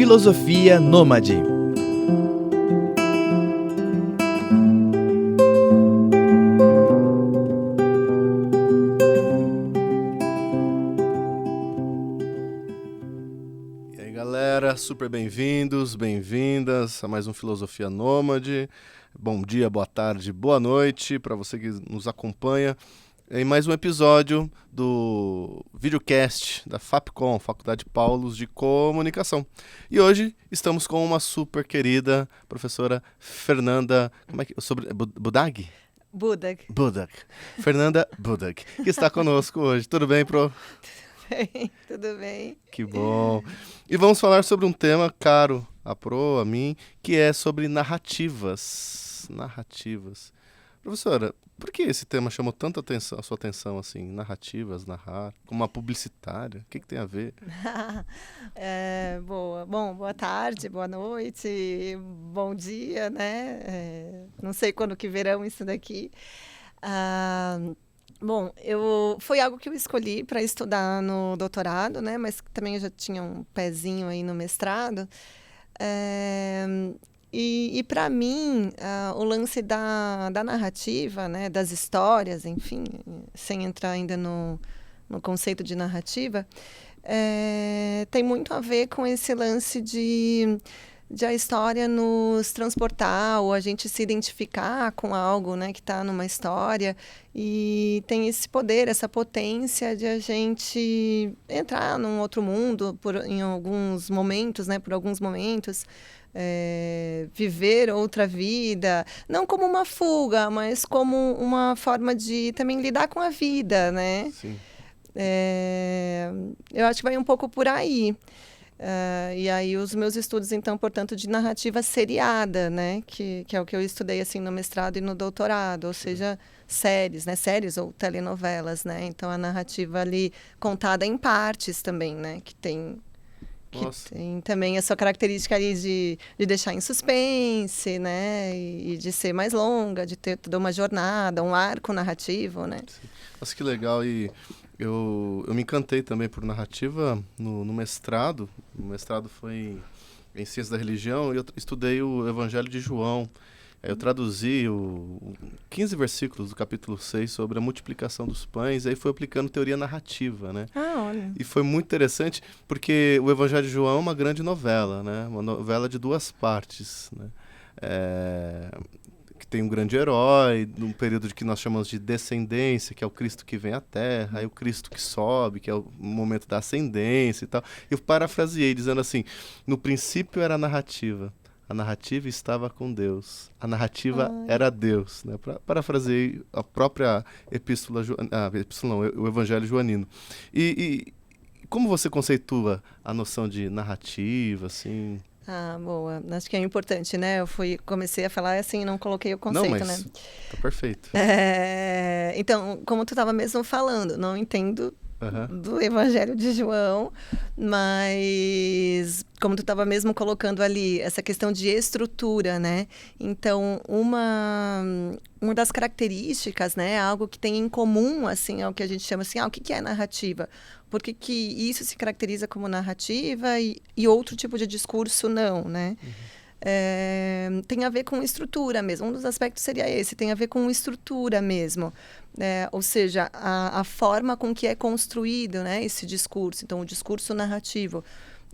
Filosofia Nômade. E aí, galera, super bem-vindos, bem-vindas a mais um Filosofia Nômade. Bom dia, boa tarde, boa noite para você que nos acompanha em mais um episódio do videocast da FAPCOM, Faculdade Paulos de Comunicação. E hoje estamos com uma super querida professora Fernanda, Budag? Budag. Fernanda Budag, que está conosco hoje. Tudo bem, Pro? Tudo bem. Que bom. E vamos falar sobre um tema caro a Pro, a mim, que é sobre narrativas. Professora, por que esse tema chamou tanto a sua atenção, assim? Narrativas, narrar, como uma publicitária? O que tem a ver? Boa tarde, boa noite, bom dia, né? Não sei quando que verão isso daqui. Foi algo que eu escolhi para estudar no doutorado, né? Mas também eu já tinha um pezinho aí no mestrado. E para mim, o lance da narrativa, né, das histórias, enfim, sem entrar ainda no conceito de narrativa, tem muito a ver com esse lance de a história nos transportar ou a gente se identificar com algo, né, que está numa história, e tem esse poder, essa potência de a gente entrar num outro mundo em alguns momentos, né, por alguns momentos, viver outra vida, não como uma fuga, mas como uma forma de também lidar com a vida, né? Sim. Eu acho que vai um pouco por aí. E aí os meus estudos, então, portanto, de narrativa seriada, né? Que é o que eu estudei assim no mestrado e no doutorado, ou seja, séries, né? Séries ou telenovelas, né? Então a narrativa ali contada em partes também, né? Que tem também a sua característica ali de deixar em suspense, né? E de ser mais longa, de ter toda uma jornada, um arco narrativo, né? Sim. Nossa, que legal. E eu me encantei também por narrativa no mestrado. O mestrado foi em Ciências da Religião e eu estudei o Evangelho de João. Eu traduzi 15 versículos do capítulo 6 sobre a multiplicação dos pães, e aí fui aplicando teoria narrativa, né? Olha. E foi muito interessante, porque o Evangelho de João é uma grande novela, né? Uma novela de duas partes, né? Que tem um grande herói, num período que nós chamamos de descendência, que é o Cristo que vem à Terra, aí o Cristo que sobe, que é o momento da ascendência e tal. Eu parafraseei dizendo assim, no princípio era a narrativa estava com Deus. A narrativa era Deus. Né? Parafraseei a própria o Evangelho joanino. E como você conceitua a noção de narrativa, assim? Boa. Acho que é importante, né? Comecei a falar assim, não coloquei o conceito, né? Tá perfeito. Então, como tu estava mesmo falando, não entendo do Evangelho de João, mas como tu estava mesmo colocando ali, essa questão de estrutura, né? Então, uma das características, né? Algo que tem em comum, assim, é o que a gente chama assim, o que é narrativa? Por que isso se caracteriza como narrativa e outro tipo de discurso não, né? Tem a ver com estrutura mesmo. Um dos aspectos seria esse, tem a ver com estrutura mesmo. Ou seja, a forma com que é construído, né, esse discurso. Então, o discurso narrativo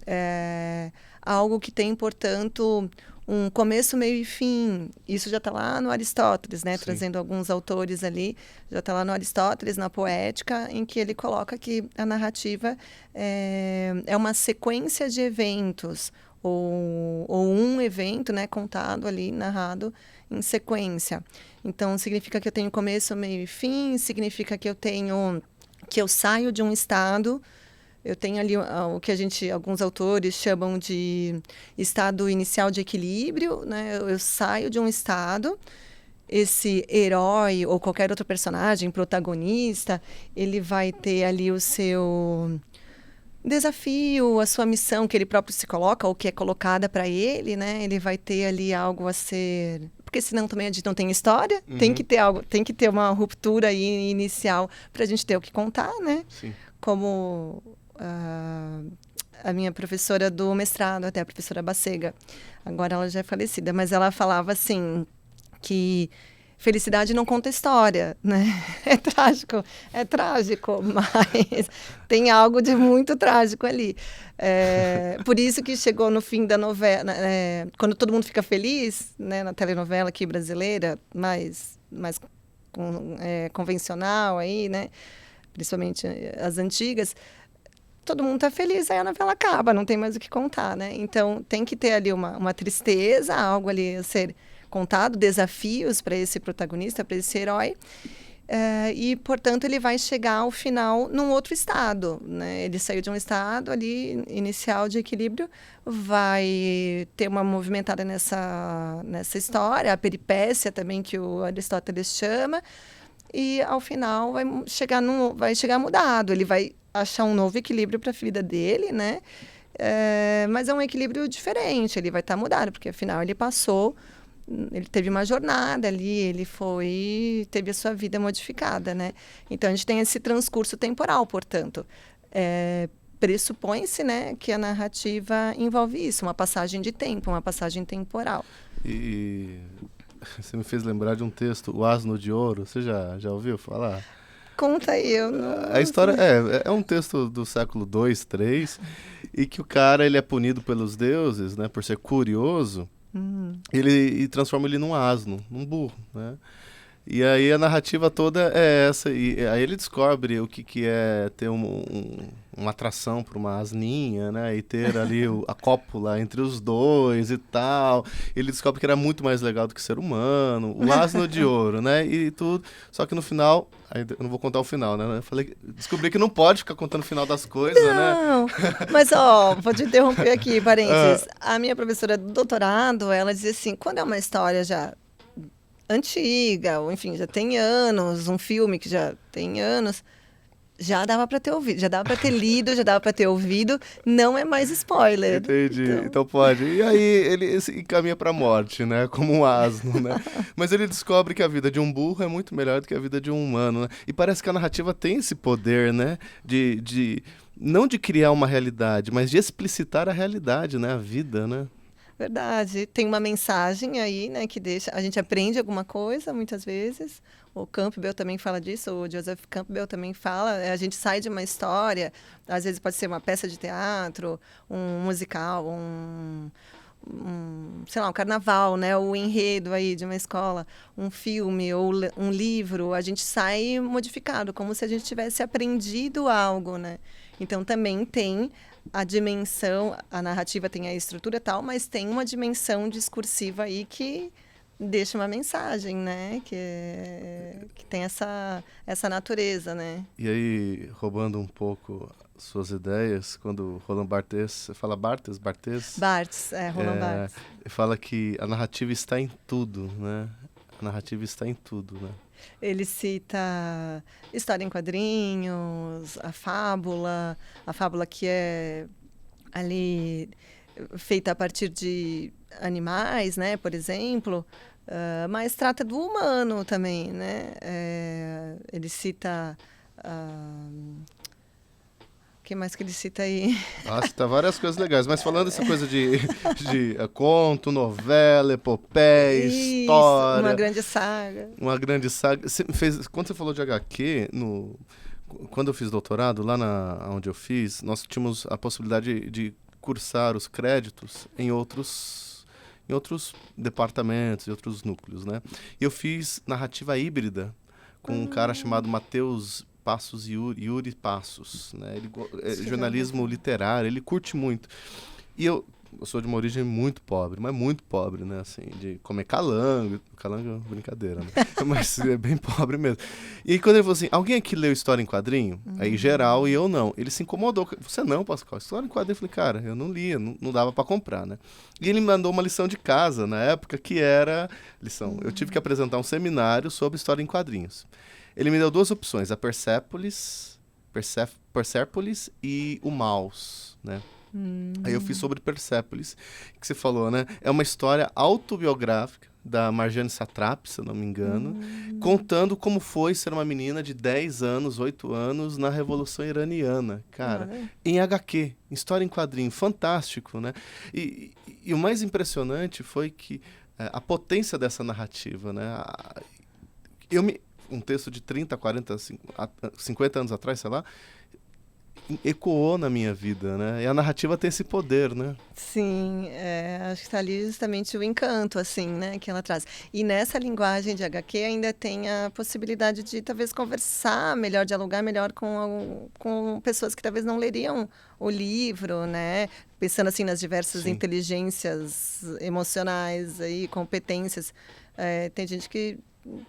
é algo que tem, portanto, um começo, meio e fim. Isso já está lá no Aristóteles, né? Sim. Trazendo alguns autores ali. Já está lá no Aristóteles, na Poética, em que ele coloca que a narrativa é uma sequência de eventos, ou um evento, né, contado ali, narrado em sequência. Então, significa que eu tenho começo, meio e fim, significa que eu saio de um estado. Eu tenho ali o que alguns autores chamam de estado inicial de equilíbrio, né? Eu saio de um estado, esse herói ou qualquer outro personagem, protagonista, ele vai ter ali o seu desafio, a sua missão que ele próprio se coloca, ou que é colocada para ele, né? Ele vai ter ali algo a ser... Porque senão também a gente não tem história, tem que ter algo, tem que ter uma ruptura aí inicial para a gente ter o que contar, né? Sim. Como a minha professora do mestrado, até a professora Bacega. Agora ela já é falecida, mas ela falava assim que felicidade não conta história, né? É trágico, mas tem algo de muito trágico ali. Por isso que chegou no fim da novela, quando todo mundo fica feliz, né, na telenovela aqui brasileira, mais convencional aí, né? Principalmente as antigas, todo mundo tá feliz, aí a novela acaba, não tem mais o que contar, né? Então tem que ter ali uma tristeza, algo ali a ser contado, desafios para esse protagonista, para esse herói. E, portanto, ele vai chegar ao final num outro estado, né? Ele saiu de um estado ali inicial de equilíbrio, vai ter uma movimentada nessa história, a peripécia também que o Aristóteles chama, e ao final vai chegar mudado, ele vai achar um novo equilíbrio para a vida dele, né? Mas é um equilíbrio diferente, ele vai estar mudado, porque afinal ele teve uma jornada ali, teve a sua vida modificada, né? Então, a gente tem esse transcurso temporal, portanto. Pressupõe-se, né, que a narrativa envolve isso, uma passagem de tempo, uma passagem temporal. E você me fez lembrar de um texto, O Asno de Ouro, você já ouviu falar? Conta aí, eu não... A história é um texto do século II, III, e que o cara ele é punido pelos deuses, né, por ser curioso, e transforma ele num asno, num burro, né? E aí a narrativa toda é essa, e aí ele descobre o que é ter uma atração por uma asninha, né? E ter ali a cópula entre os dois e tal. Ele descobre que era muito mais legal do que ser humano, o asno de ouro, né? E tudo. Só que no final, eu não vou contar o final, né? Descobri que não pode ficar contando o final das coisas, né? Não, mas vou te interromper aqui, parênteses. A minha professora do doutorado, ela dizia assim, quando é uma história já antiga, ou enfim, já tem anos, um filme que já tem anos, já dava para ter ouvido, já dava para ter lido, já dava para ter ouvido, não é mais spoiler. Entendi, então pode. E aí ele se encaminha pra morte, né, como um asno, né? Mas ele descobre que a vida de um burro é muito melhor do que a vida de um humano, né? E parece que a narrativa tem esse poder, né, não de criar uma realidade, mas de explicitar a realidade, né, a vida, né? Verdade. Tem uma mensagem aí, né, que deixa... A gente aprende alguma coisa, muitas vezes. O Campbell também fala disso, o Joseph Campbell também fala. A gente sai de uma história, às vezes pode ser uma peça de teatro, um musical, sei lá, um carnaval, né, o enredo aí de uma escola, um filme ou um livro. A gente sai modificado, como se a gente tivesse aprendido algo, né? Então, também tem a dimensão, a narrativa tem a estrutura e tal, mas tem uma dimensão discursiva aí que deixa uma mensagem, né? Que tem essa natureza, né? E aí, roubando um pouco suas ideias, quando Roland Barthes, você fala Barthes? Barthes, Roland Barthes. Fala que a narrativa está em tudo, né? A narrativa está em tudo, né? Ele cita história em quadrinhos, a fábula que é ali feita a partir de animais, né, por exemplo, mas trata do humano também, né? Ele cita... O que mais que ele cita aí? Cita várias coisas legais, mas falando essa coisa de conto, novela, epopeia, história... Uma grande saga. Uma grande saga. Quando você falou de HQ, quando eu fiz doutorado, lá onde eu fiz, nós tínhamos a possibilidade de cursar os créditos em outros departamentos e outros núcleos, né? E eu fiz narrativa híbrida com um cara chamado Matheus Passos, Yuri Passos, né? Ele jornalismo literário, ele curte muito. E eu sou de uma origem muito pobre, mas muito pobre, né? Assim, de comer calango. Calango é brincadeira, né? Mas é bem pobre mesmo. E aí, quando ele falou assim, alguém aqui leu História em Quadrinho? Aí, geral, e eu não. Ele se incomodou. Você não, Pascoal? História em Quadrinho? Eu falei, cara, eu não lia, não dava pra comprar, né? E ele me mandou uma lição de casa, na época, que era... Eu tive que apresentar um seminário sobre História em Quadrinhos. Ele me deu duas opções, a Persépolis e o Maus, né? Aí eu fiz sobre Persépolis, que você falou, né? É uma história autobiográfica da Marjane Satrapi, se eu não me engano, contando como foi ser uma menina de 10 anos, 8 anos, na Revolução Iraniana, cara. Olha. Em HQ, em história em quadrinho, fantástico, né? E o mais impressionante foi que a potência dessa narrativa, né? Um texto de 30, 40, 50 anos atrás, sei lá, ecoou na minha vida, né? E a narrativa tem esse poder, né? Sim, acho que está ali justamente o encanto, assim, né, que ela traz. E nessa linguagem de HQ ainda tem a possibilidade de talvez conversar melhor, dialogar melhor com pessoas que talvez não leriam o livro, né? Pensando assim nas diversas Sim. inteligências emocionais e competências. Tem gente que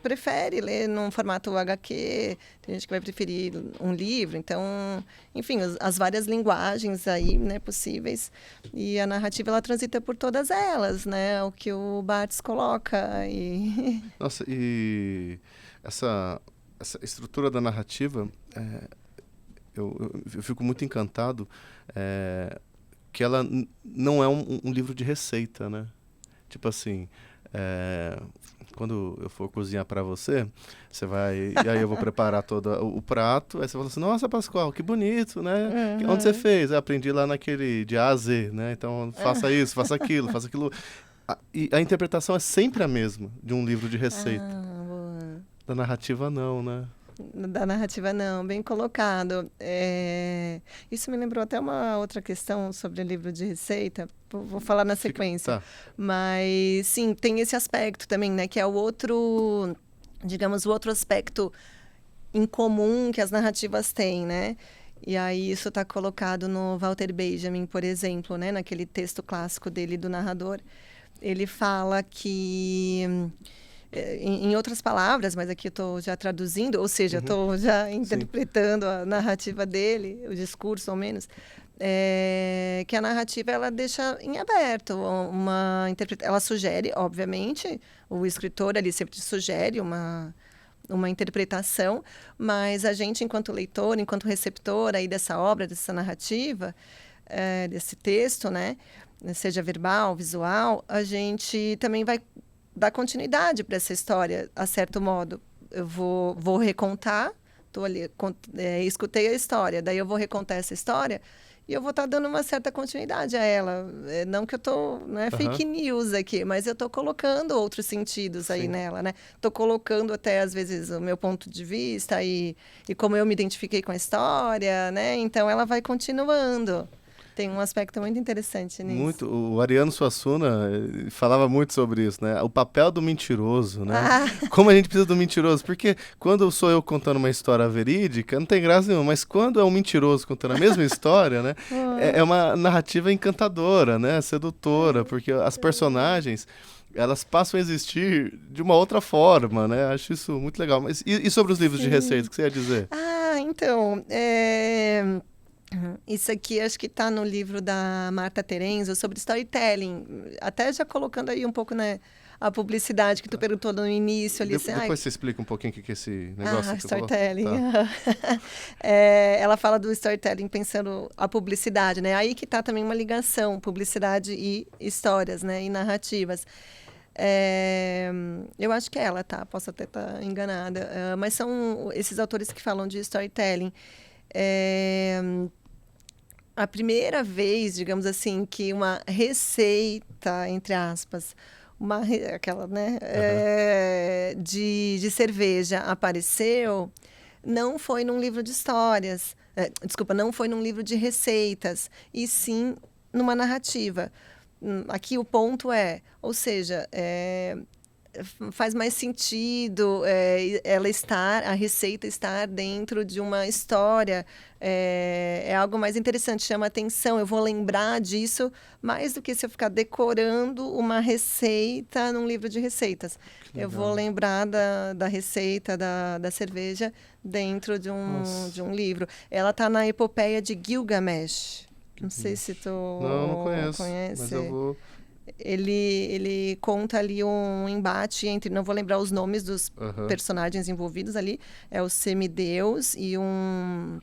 prefere ler num formato HQ, tem gente que vai preferir um livro, então, enfim, as várias linguagens aí, né, possíveis, e a narrativa ela transita por todas elas, né, o que o Barthes coloca e Nossa, e essa estrutura da narrativa, eu fico muito encantado que ela não é um livro de receita, né? Tipo assim, quando eu for cozinhar para você, você vai... E aí eu vou preparar todo o prato, aí você fala assim, nossa, Pascoal, que bonito, né? Onde você fez? Eu aprendi lá naquele de A a Z, né? Então, faça isso, faça aquilo, faça aquilo. E a interpretação é sempre a mesma de um livro de receita. boa. Da narrativa, não, né? Da narrativa, não, bem colocado. Isso me lembrou até uma outra questão sobre o livro de receita, vou falar na sequência. Tá. Mas, sim, tem esse aspecto também, né, que é o outro, digamos, o outro aspecto em comum que as narrativas têm, né? E aí isso está colocado no Walter Benjamin, por exemplo, né, naquele texto clássico dele do narrador. Ele fala que... Em outras palavras, mas aqui eu estou já traduzindo, ou seja, estou já interpretando a narrativa dele, o discurso ao menos, que a narrativa ela deixa em aberto ela sugere, obviamente, o escritor ali sempre sugere uma interpretação, mas a gente, enquanto leitor, enquanto receptor aí dessa obra, dessa narrativa, desse texto, né, seja verbal, visual, a gente também vai dar continuidade para essa história, a certo modo. Eu vou recontar, tô ali, escutei a história, daí eu vou recontar essa história e eu vou estar dando uma certa continuidade a ela. Não que eu tô, não é fake news aqui, mas eu estou colocando outros sentidos aí nela, né? Estou colocando até, às vezes, o meu ponto de vista e como eu me identifiquei com a história, né? Então, ela vai continuando. Tem um aspecto muito interessante nisso. Muito. O Ariano Suassuna falava muito sobre isso, né? O papel do mentiroso, né? Como a gente precisa do mentiroso. Porque quando sou eu contando uma história verídica, não tem graça nenhuma. Mas quando é um mentiroso contando a mesma história, né? É uma narrativa encantadora, né? Sedutora. Porque as personagens... elas passam a existir de uma outra forma, né? Acho isso muito legal. Mas e sobre os livros de receitas, o que você ia dizer? Então... Isso aqui acho que está no livro da Marta Terenzo sobre storytelling, até já colocando aí um pouco, né, a publicidade que tu perguntou no início ali. Depois você explica um pouquinho o que é esse negócio que storytelling. Tá. Ela fala do storytelling pensando a publicidade, né? Aí que está também uma ligação, publicidade e histórias, né, e narrativas. Eu acho que é ela, tá? Posso até estar enganada, mas são esses autores que falam de storytelling. A primeira vez, digamos assim, que uma receita, entre aspas, aquela, né, de cerveja apareceu, não foi num livro de histórias, não foi num livro de receitas, e sim numa narrativa. Aqui o ponto ou seja, faz mais sentido a receita estar dentro de uma história, é algo mais interessante, chama atenção, eu vou lembrar disso mais do que se eu ficar decorando uma receita num livro de receitas. Eu vou lembrar da receita da cerveja dentro de um livro. Ela está na epopeia de Gilgamesh. Não sei se tu não conheço, conhece. mas eu vou... Ele conta ali um embate entre, não vou lembrar os nomes dos personagens envolvidos ali, é o semideus e um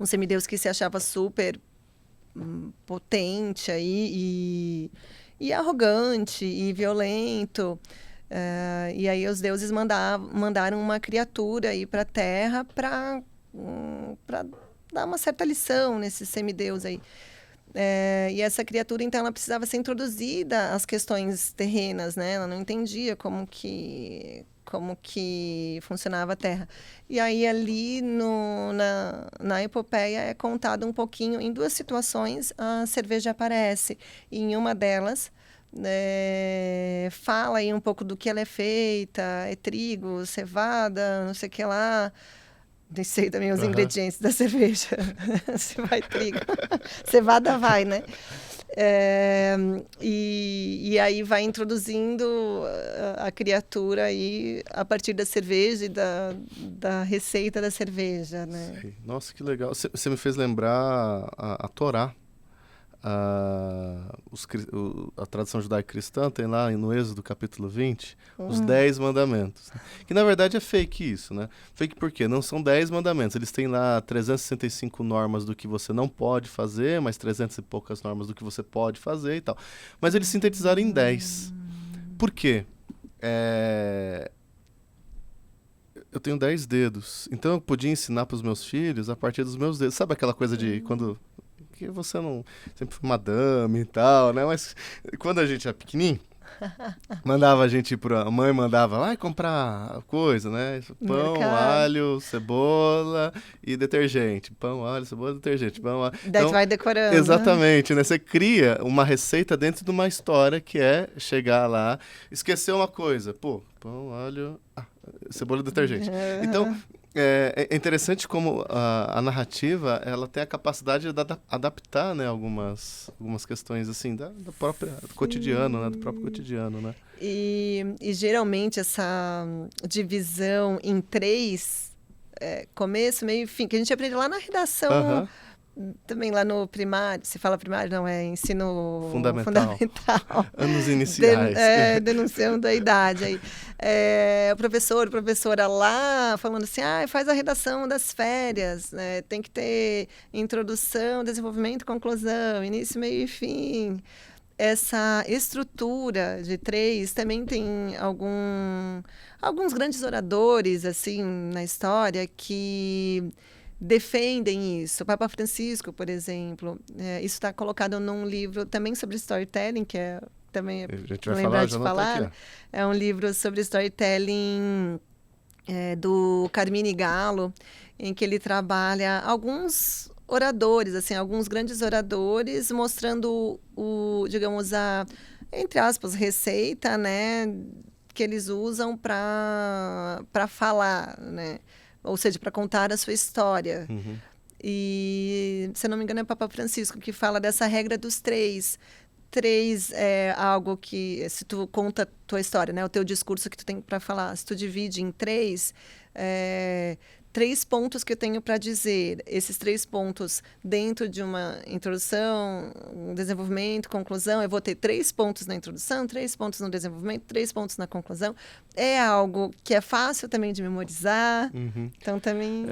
semideus que se achava super potente aí e arrogante e violento. E aí os deuses mandaram uma criatura aí para a Terra para dar uma certa lição nesse semideus aí. E essa criatura, então, ela precisava ser introduzida às questões terrenas, né? Ela não entendia como que funcionava a Terra. E aí, ali na epopeia, é contado um pouquinho, em 2 situações, a cerveja aparece. E em uma delas, fala aí um pouco do que ela é feita, é trigo, cevada, não sei o que lá. Nem sei também os ingredientes da cerveja. Se vai trigo. Cevada vai, né? E aí vai introduzindo a criatura aí a partir da cerveja e da receita da cerveja, né? Sei. Nossa, que legal. Você me fez lembrar a Torá. A tradição judaico-cristã tem lá no Êxodo capítulo 20 os 10 mandamentos, que na verdade é fake isso, né? Fake por quê? Não são 10 mandamentos, eles têm lá 365 normas do que você não pode fazer, mais 300 e poucas normas do que você pode fazer e tal, mas eles sintetizaram em 10. Por quê? Eu tenho 10 dedos, então eu podia ensinar para os meus filhos a partir dos meus dedos. Sabe aquela coisa de quando... que você não... sempre foi madame e tal, né? Mas quando a gente era pequenininho, mandava a gente a mãe mandava lá comprar coisa, né? Pão, alho, cebola e detergente. Pão, alho, cebola e detergente. Pão, alho. Daí então, vai decorando. Exatamente, né? Você cria uma receita dentro de uma história que é chegar lá, esquecer uma coisa. Pô, pão, alho, cebola e detergente. Então... É interessante como a narrativa ela tem a capacidade de adaptar, né, algumas questões assim do próprio cotidiano, né, do próprio cotidiano, né? E geralmente essa divisão em 3, começo, meio e fim, que a gente aprende lá na redação, também lá no primário, se fala primário, não, é ensino fundamental. Anos iniciais. Denunciando a idade aí. O professora lá falando assim, faz a redação das férias, né? Tem que ter introdução, desenvolvimento, conclusão, início, meio e fim. Essa estrutura de 3 também tem alguns grandes oradores assim na história que defendem isso. O Papa Francisco, por exemplo, isso está colocado num livro também sobre storytelling, que também a gente vai falar, já falar. Aqui, é um livro sobre storytelling do Carmine Gallo, em que ele trabalha alguns oradores, assim, alguns grandes oradores, mostrando digamos, entre aspas, receita, né, que eles usam para falar, né? Ou seja, para contar a sua história. E, se não me engano, é o Papa Francisco que fala dessa regra dos 3. 3 é algo que, se tu conta a tua história, né, o teu discurso que tu tem para falar, se tu divide em 3, 3 pontos que eu tenho para dizer. Esses 3 pontos dentro de uma introdução, um desenvolvimento, conclusão, eu vou ter 3 pontos na introdução, 3 pontos no desenvolvimento, 3 pontos na conclusão. É algo que é fácil também de memorizar. Então também...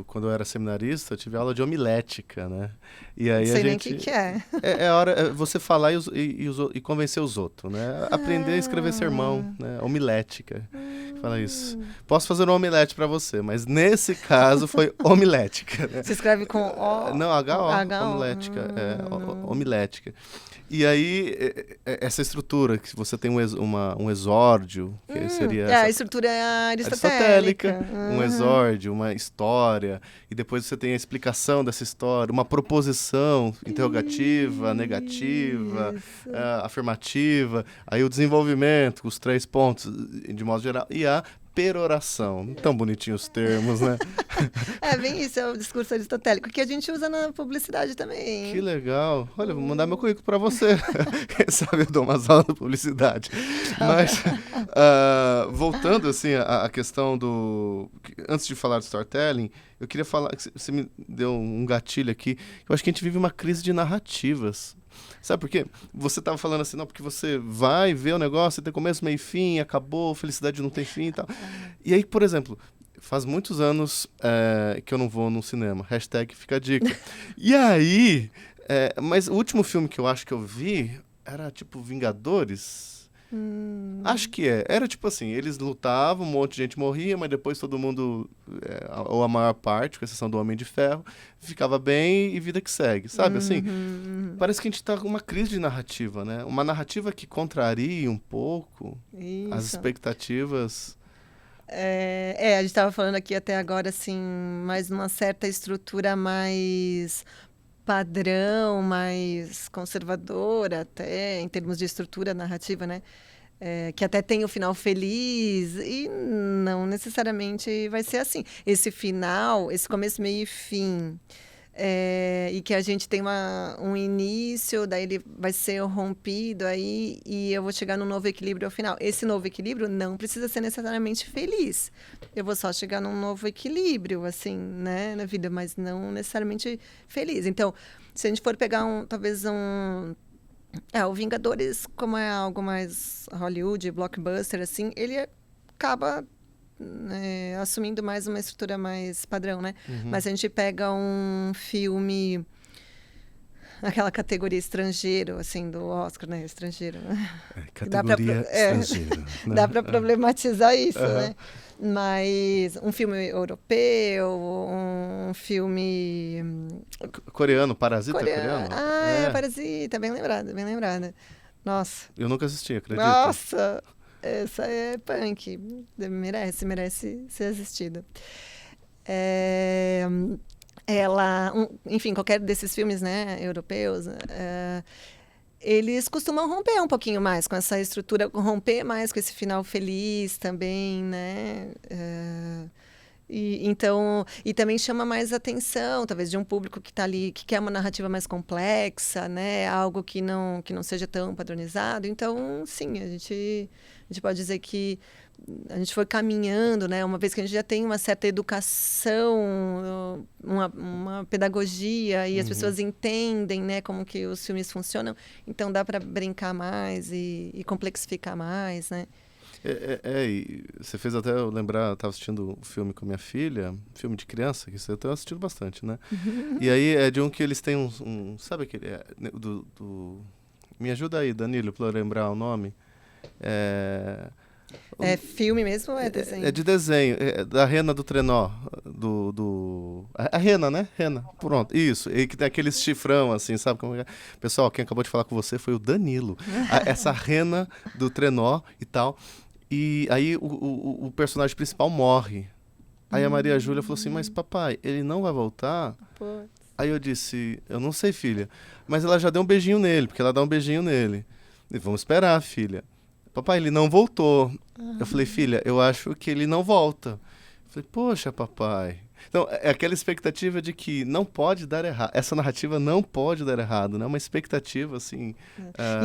quando eu era seminarista, eu tive aula de homilética, né? E aí não sei nem o que é. É a hora você falar e convencer os outros, né? Aprender a escrever sermão, né? Homilética. Fala isso. Posso fazer um omelete para você, mas nesse caso foi homilética. Né? Se escreve com O? Não, H-O, homilética. Homilética. E aí, essa estrutura, que você tem um exórdio, que seria... a estrutura aristotélica. Um exórdio, uma história, e depois você tem a explicação dessa história, uma proposição interrogativa, negativa, afirmativa, aí o desenvolvimento, os 3 pontos, de modo geral, e a peroração. Tão bonitinhos os termos, né? Bem isso, é o discurso aristotélico, que a gente usa na publicidade também. Que legal. Olha, vou mandar meu currículo para você. Quem sabe eu dou umas aulas de publicidade. Mas, voltando assim à questão do... Antes de falar do storytelling, eu queria falar... Você me deu um gatilho aqui. Eu acho que a gente vive uma crise de narrativas. Sabe por quê? Você estava falando assim, não, porque você vai ver o negócio, tem começo, meio e fim, acabou, felicidade não tem fim e tal. E aí, por exemplo, faz muitos anos que eu não vou no cinema. #fica a dica. E aí, Mas o último filme que eu acho que eu vi era tipo Vingadores. Acho que era tipo assim, eles lutavam, um monte de gente morria, mas depois todo mundo, ou a maior parte, com exceção do Homem de Ferro, ficava bem e vida que segue, sabe? Assim, parece que a gente tá com uma crise de narrativa, né? Uma narrativa que contraria um pouco as Isso. expectativas. A gente estava falando aqui até agora, assim, mais uma certa estrutura mais padrão, mais conservadora até, em termos de estrutura narrativa, né? Que até tem o final feliz e não necessariamente vai ser assim. Esse final, esse começo, meio e fim, e que a gente tem um início, daí ele vai ser rompido aí e eu vou chegar num novo equilíbrio ao final. Esse novo equilíbrio não precisa ser necessariamente feliz. Eu vou só chegar num novo equilíbrio, assim, né, na vida, mas não necessariamente feliz. Então, se a gente for pegar talvez o Vingadores, como é algo mais Hollywood, blockbuster, assim, ele acaba assumindo mais uma estrutura mais padrão, né? Mas a gente pega um filme, aquela categoria estrangeiro, assim, do Oscar, né? Estrangeiro. Categoria estrangeiro. Né? Dá para problematizar isso, né? Mas um filme europeu, um filme... Coreano, Parasita coreano? Parasita, bem lembrada, bem lembrada. Nossa. Eu nunca assisti, acredito. Nossa, essa é punk. Merece ser assistida. Enfim, qualquer desses filmes, né, europeus... eles costumam romper um pouquinho mais com essa estrutura, romper mais com esse final feliz também, né? E também chama mais atenção, talvez, de um público que está ali, que quer uma narrativa mais complexa, né? Algo que não seja tão padronizado. Então, sim, a gente pode dizer que a gente foi caminhando, né? Uma vez que a gente já tem uma certa educação, uma pedagogia e as pessoas entendem, né, como que os filmes funcionam, então dá para brincar mais e complexificar mais, né? E você fez até eu lembrar, estava assistindo um filme com minha filha, filme de criança, que eu tenho assistido bastante, né? E aí é de um que eles têm sabe aquele, me ajuda aí, Danilo, para lembrar o nome. É filme mesmo ou é desenho? É de desenho, da Rena do Trenó, a Rena, né? Rena, pronto, isso, e que tem aquele chifrão, assim, sabe? Pessoal, quem acabou de falar com você foi o Danilo, essa Rena do Trenó e tal, e aí o personagem principal morre. Aí a Maria Júlia falou assim, mas papai, ele não vai voltar? Putz. Aí eu disse, eu não sei, filha, mas ela já deu um beijinho nele, porque ela dá um beijinho nele. E vamos esperar, filha. Papai, ele não voltou. Eu falei, filha, eu acho que ele não volta. Eu falei, poxa, papai. Então, é aquela expectativa de que não pode dar errado. Essa narrativa não pode dar errado, né? Uma expectativa, assim...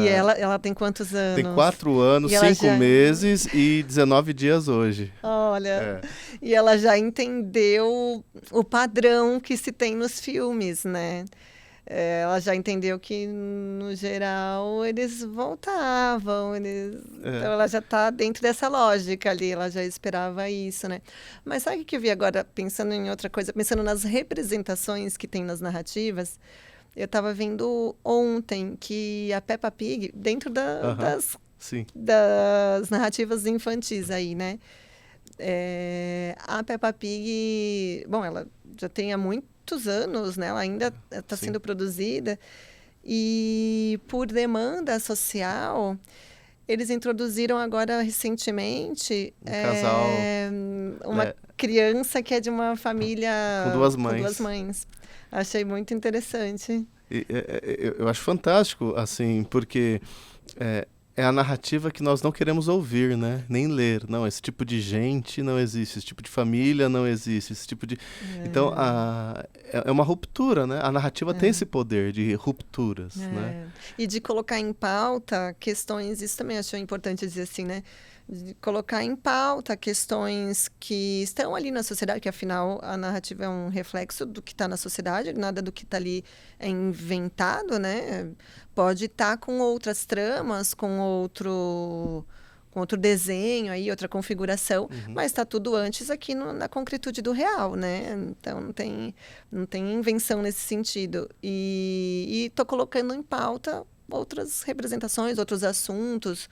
E ela tem quantos anos? Tem 4 anos, 5 meses e 19 dias hoje. Olha, e ela já entendeu o padrão que se tem nos filmes, né? Ela já entendeu que, no geral, eles voltavam. Então, ela já está dentro dessa lógica ali, ela já esperava isso, né? Mas sabe o que eu vi agora, pensando em outra coisa, pensando nas representações que tem nas narrativas? Eu estava vendo ontem que a Peppa Pig, dentro das narrativas infantis aí, né? A Peppa Pig, bom, ela já tem há muitos anos, né? Ela ainda está sendo produzida e por demanda social eles introduziram agora recentemente casal, uma criança que é de uma família com duas mães. Achei muito interessante. Eu acho fantástico, assim, porque é a narrativa que nós não queremos ouvir, né? Nem ler. Não, esse tipo de gente não existe, esse tipo de família não existe, esse tipo de... Então, é uma ruptura, né? A narrativa tem esse poder de rupturas, né? E de colocar em pauta questões, isso também acho importante dizer assim, né? De colocar em pauta questões que estão ali na sociedade, que afinal a narrativa é um reflexo do que está na sociedade, nada do que está ali é inventado, né? Pode estar com outras tramas, com outro desenho aí, outra configuração, mas está tudo antes aqui na concretude do real, né? Então não tem invenção nesse sentido. E estou colocando em pauta outras representações, outros assuntos,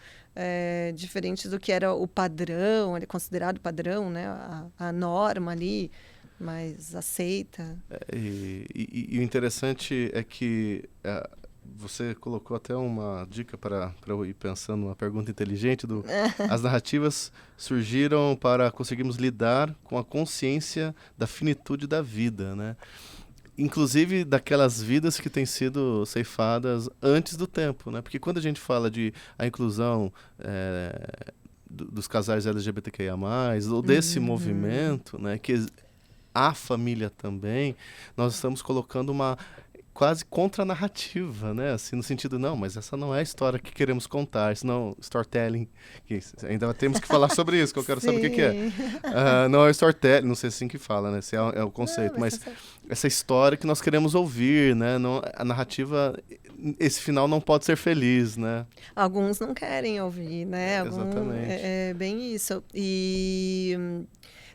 diferentes do que era o padrão, ele considerado padrão, né? A norma ali, mais aceita. E o interessante é que você colocou até uma dica para eu ir pensando, uma pergunta inteligente. As narrativas surgiram para conseguirmos lidar com a consciência da finitude da vida, né? Inclusive daquelas vidas que têm sido ceifadas antes do tempo, né? Porque quando a gente fala de a inclusão dos casais LGBTQIA+, ou desse movimento, né, que a família também, nós estamos colocando uma quase contra-narrativa, né? Assim, no sentido, não, mas essa não é a história que queremos contar, senão storytelling, que ainda temos que falar sobre isso, que eu quero saber o que é. Não é storytelling, não sei se é assim que fala, né? Se é o conceito, mas essa história que nós queremos ouvir, né? Não, a narrativa, esse final não pode ser feliz, né? Alguns não querem ouvir, né? Exatamente. É bem isso. E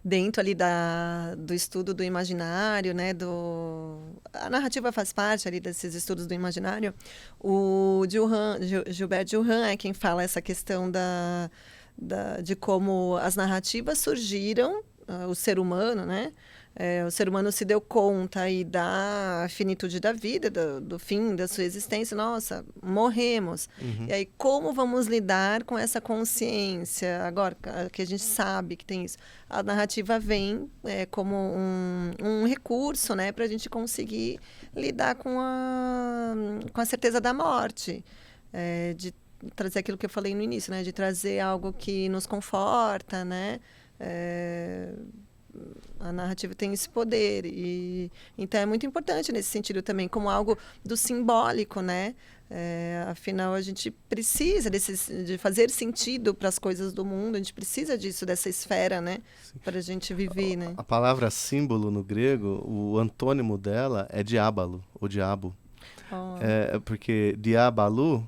dentro ali do estudo do imaginário, né, a narrativa faz parte ali desses estudos do imaginário. O Gilbert Durand é quem fala essa questão de como as narrativas surgiram, o ser humano, né? O ser humano se deu conta aí da finitude da vida, do fim da sua existência. Nossa, morremos. E aí, como vamos lidar com essa consciência? Agora que a gente sabe que tem isso. A narrativa vem como um recurso, né, para a gente conseguir lidar com a certeza da morte. De trazer aquilo que eu falei no início, né? De trazer algo que nos conforta, né? A narrativa tem esse poder então é muito importante nesse sentido também, como algo do simbólico, né? Afinal, a gente precisa de fazer sentido para as coisas do mundo, a gente precisa disso, dessa esfera, né? Para a gente viver, né? A palavra símbolo no grego, o antônimo dela é diábalo, ou diabo. Porque diabalu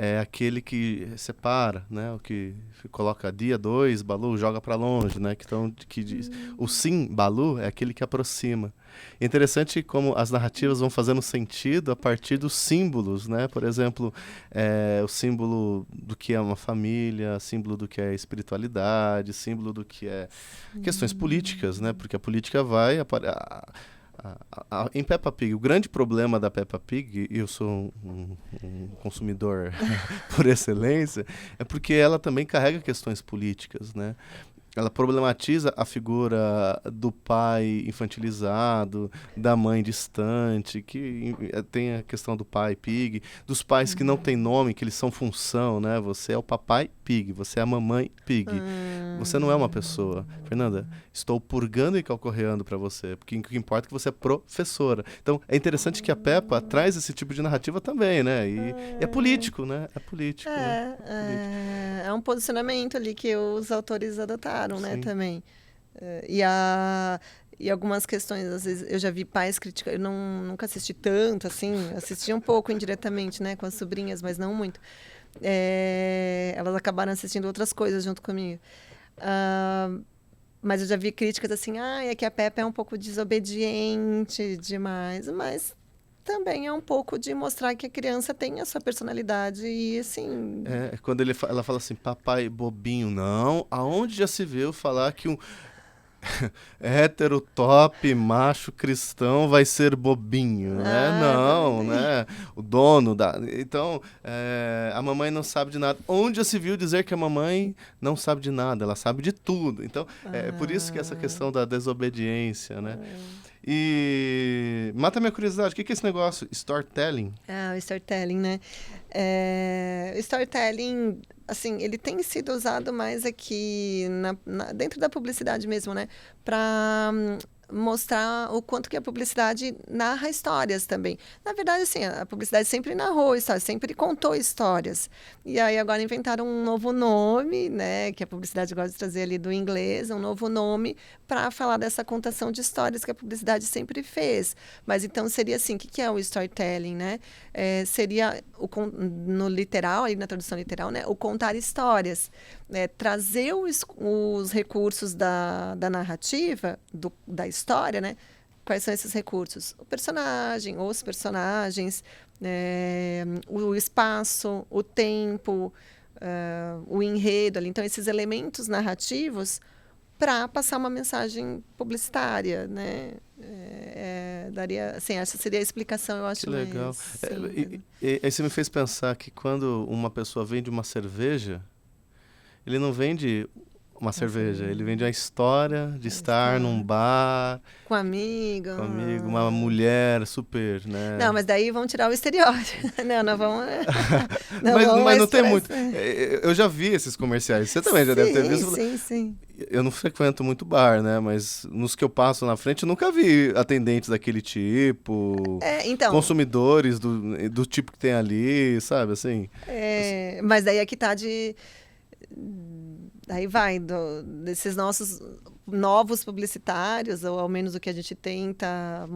é aquele que separa, né? O que coloca dia 2, balu, joga para longe, né? Que diz. O sim, balu, é aquele que aproxima. É interessante como as narrativas vão fazendo sentido a partir dos símbolos, né? Por exemplo, o símbolo do que é uma família, símbolo do que é espiritualidade, símbolo do que é questões políticas, né? Porque a política vai em Peppa Pig, o grande problema da Peppa Pig, e eu sou um consumidor por excelência, é porque ela também carrega questões políticas, né? Ela problematiza a figura do pai infantilizado, da mãe distante, que tem a questão do pai pig, dos pais que não têm nome, que eles são função, né? Você é o papai pig, você é a mamãe pig. Você não é uma pessoa. Fernanda, estou purgando e calcorreando para você, porque o que importa é que você é professora. Então, é interessante que a Peppa traz esse tipo de narrativa também, né? E é político, né? É político. É um posicionamento ali que os autores adotaram, né, também. E algumas questões, às vezes, eu já vi pais criticar, eu nunca assisti tanto, assim, assisti um pouco indiretamente, né, com as sobrinhas, mas não muito. Elas acabaram assistindo outras coisas junto comigo. Mas eu já vi críticas assim, é que a Peppa é um pouco desobediente demais, mas também é um pouco de mostrar que a criança tem a sua personalidade e, assim... Quando ela fala assim, papai bobinho, não. Aonde já se viu falar que um hétero top, macho, cristão vai ser bobinho, né? Não, né? O dono da... Então, a mamãe não sabe de nada. Onde já se viu dizer que a mamãe não sabe de nada? Ela sabe de tudo. Então, é por isso que essa questão da desobediência, né? E mata minha curiosidade, o que é esse negócio? Storytelling? O storytelling, né? O storytelling, assim, ele tem sido usado mais aqui dentro da publicidade mesmo, né? Para mostrar o quanto que a publicidade narra histórias também. Na verdade, assim, a publicidade sempre narrou histórias, sempre contou histórias. E aí agora inventaram um novo nome, né, que a publicidade gosta de trazer ali do inglês, um novo nome para falar dessa contação de histórias que a publicidade sempre fez. Mas então seria assim, o que é o storytelling, né? Seria no literal, aí na tradução literal, né, o contar histórias. trazer os recursos da narrativa, da história, né? Quais são esses recursos? O personagem, os personagens, o espaço, o tempo, o enredo ali. Então, esses elementos narrativos para passar uma mensagem publicitária, né? Daria, assim, essa seria a explicação, eu acho. Que legal. Aí você me fez pensar que quando uma pessoa vende uma cerveja, ele não vende uma cerveja, ele vende a história de estar num bar com amigo, uma mulher super, né? Não, mas daí vão tirar o estereótipo. Não vamos. Mas não tem muito. Eu já vi esses comerciais. Você também já deve ter visto. Sim. Eu não frequento muito bar, né? Mas nos que eu passo na frente, eu nunca vi atendentes daquele tipo, então, consumidores do tipo que tem ali, sabe? Assim. Mas daí aqui tá de. Aí vai, desses nossos novos publicitários, ou ao menos o que a gente tenta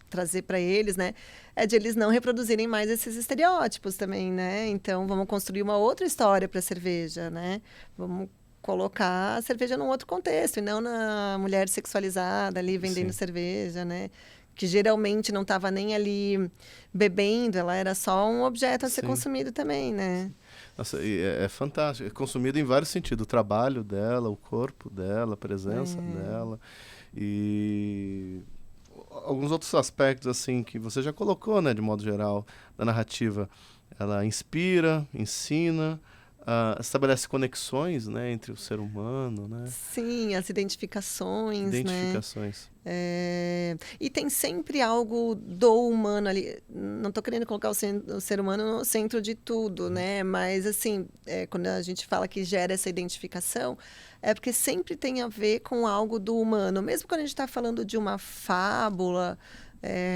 trazer para eles, né? É de eles não reproduzirem mais esses estereótipos também, né? Então, vamos construir uma outra história para a cerveja, né? Vamos colocar a cerveja num outro contexto, e não na mulher sexualizada ali vendendo cerveja, né? Que geralmente não estava nem ali bebendo, ela era só um objeto a ser consumido também, né? Nossa, é fantástico. É consumido em vários sentidos. O trabalho dela, o corpo dela, a presença dela. E alguns outros aspectos, assim, que você já colocou, né, de modo geral, da narrativa. Ela inspira, ensina, estabelece conexões, né, entre o ser humano, né? Sim, as identificações. E tem sempre algo do humano ali. Não estou querendo colocar o ser humano no centro de tudo, né? Mas, assim, quando a gente fala que gera essa identificação, é porque sempre tem a ver com algo do humano. Mesmo quando a gente está falando de uma fábula,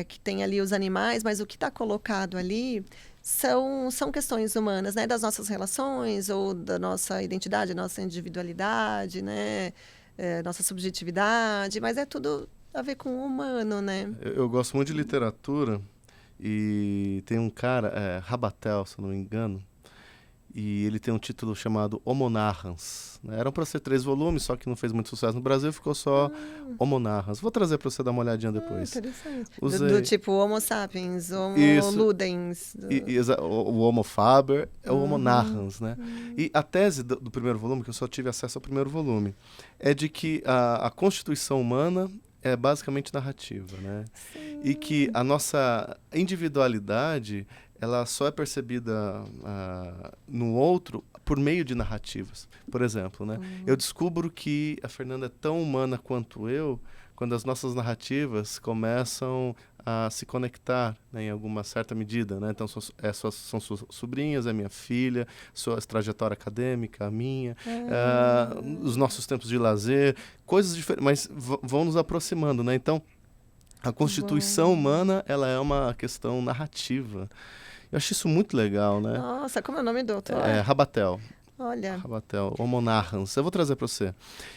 que tem ali os animais, mas o que está colocado ali são questões humanas, né? Das nossas relações, ou da nossa identidade, nossa individualidade, né? Nossa subjetividade, mas é tudo a ver com o humano, né? Eu gosto muito de literatura e tem um cara, Rabatel, se eu não me engano, e ele tem um título chamado Homo Narrans. Né? Eram para ser 3 volumes, só que não fez muito sucesso no Brasil, ficou só Homo Narrans. Vou trazer para você dar uma olhadinha depois. Interessante. Do tipo Homo sapiens, Homo ludens. O Homo faber é o Homo Narrans, né? E a tese do primeiro volume, que eu só tive acesso ao primeiro volume, é de que a constituição humana é basicamente narrativa, né? Sim. E que a nossa individualidade ela só é percebida no outro por meio de narrativas. Por exemplo, né? Eu descubro que a Fernanda é tão humana quanto eu quando as nossas narrativas começam a se conectar, né, em alguma certa medida, né? Então, são suas sobrinhas, é minha filha, sua trajetória acadêmica, a minha, os nossos tempos de lazer, coisas diferentes, mas vão nos aproximando, né? Então, a constituição humana, ela é uma questão narrativa. Eu acho isso muito legal, né? Nossa, como é o nome do autor? Rabatel. Olha. Rabatel, Homo Narrans. Eu vou trazer para você.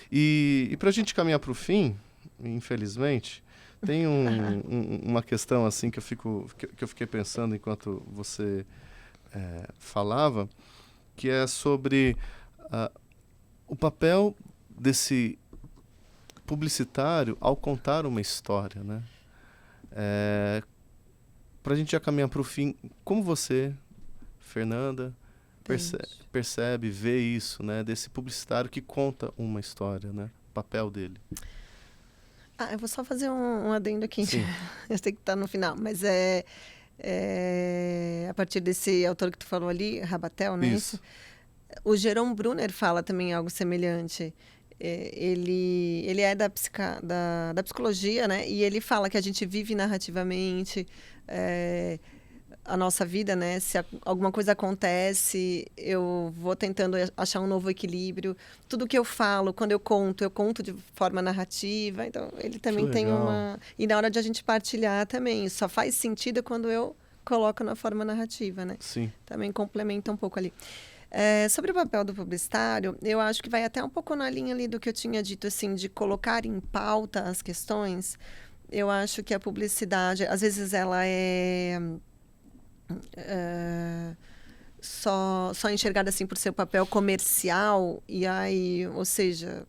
E para a gente caminhar para o fim, infelizmente, tem uma questão assim que eu fiquei pensando enquanto você falava, que é sobre o papel desse publicitário ao contar uma história, né? Para a gente já caminhar para o fim, como você, Fernanda, percebe, vê isso, né, desse publicitário que conta uma história, né, o papel dele? Eu vou só fazer um adendo aqui. Sim. Eu sei que está no final, mas a partir desse autor que tu falou ali, Rabatel, né? Isso. O Jerome Brunner fala também algo semelhante. Ele é da psicologia, né? E ele fala que a gente vive narrativamente a nossa vida, né? Se alguma coisa acontece, eu vou tentando achar um novo equilíbrio. Tudo que eu falo, quando eu conto de forma narrativa. Então, ele também tem uma... E na hora de a gente partilhar também, só faz sentido quando eu coloco na forma narrativa, né? Sim. Também complementa um pouco ali. Sobre o papel do publicitário, eu acho que vai até um pouco na linha ali do que eu tinha dito, assim, de colocar em pauta as questões. Eu acho que a publicidade, às vezes, ela é só enxergada assim por seu papel comercial, e aí, ou seja,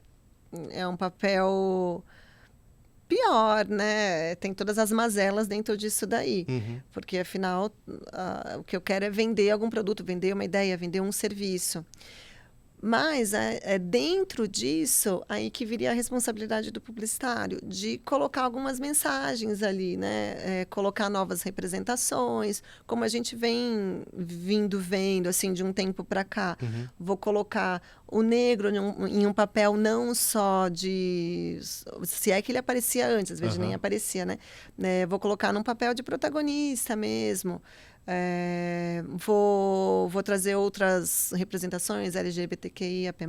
é um papel pior, né? Tem todas as mazelas dentro disso daí. Porque, afinal, o que eu quero é vender algum produto, vender uma ideia, vender um serviço. Mas é dentro disso aí que viria a responsabilidade do publicitário, de colocar algumas mensagens ali, né? Colocar novas representações, como a gente vem vendo assim de um tempo para cá. Vou colocar o negro em um papel não só de... Se é que ele aparecia antes, às vezes nem aparecia, né? Vou colocar num papel de protagonista mesmo. Vou trazer outras representações LGBTQIAP+.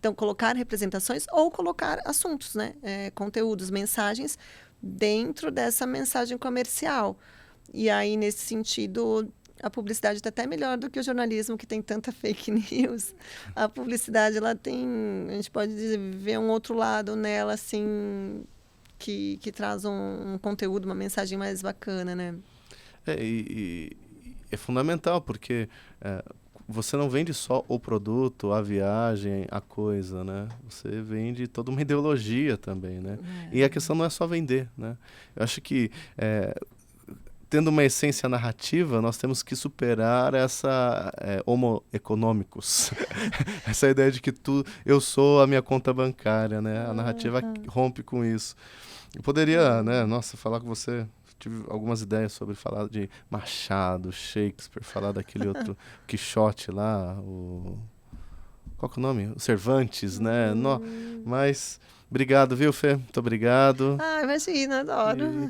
Então, colocar representações ou colocar assuntos, né? Conteúdos, mensagens dentro dessa mensagem comercial. E aí, nesse sentido, a publicidade está até melhor do que o jornalismo, que tem tanta fake news. A publicidade, ela tem... A gente pode ver um outro lado nela, assim, que traz um conteúdo, uma mensagem mais bacana, né? E é fundamental, porque você não vende só o produto, a viagem, a coisa, né? Você vende toda uma ideologia também, né? E a questão não é só vender, né? Eu acho que, tendo uma essência narrativa, nós temos que superar essa homo econômicos. Essa ideia de que eu sou a minha conta bancária, né? A narrativa rompe com isso. Eu poderia, né, falar com você... Tive algumas ideias sobre falar de Machado, Shakespeare, falar daquele outro Quixote lá, qual que é o nome? O Cervantes, né? Mas obrigado, viu, Fê? Muito obrigado. Imagina, adoro.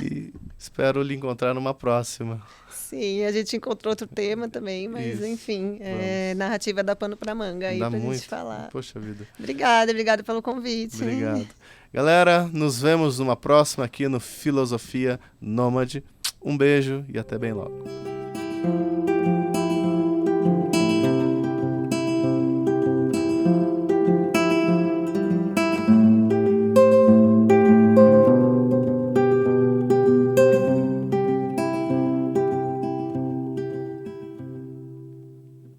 E espero lhe encontrar numa próxima. Sim, a gente encontrou outro tema também, mas enfim, narrativa dá pano pra manga aí pra gente falar. Poxa vida. Obrigada pelo convite. Obrigado. Galera, nos vemos numa próxima aqui no Filosofia Nômade. Um beijo e até bem logo.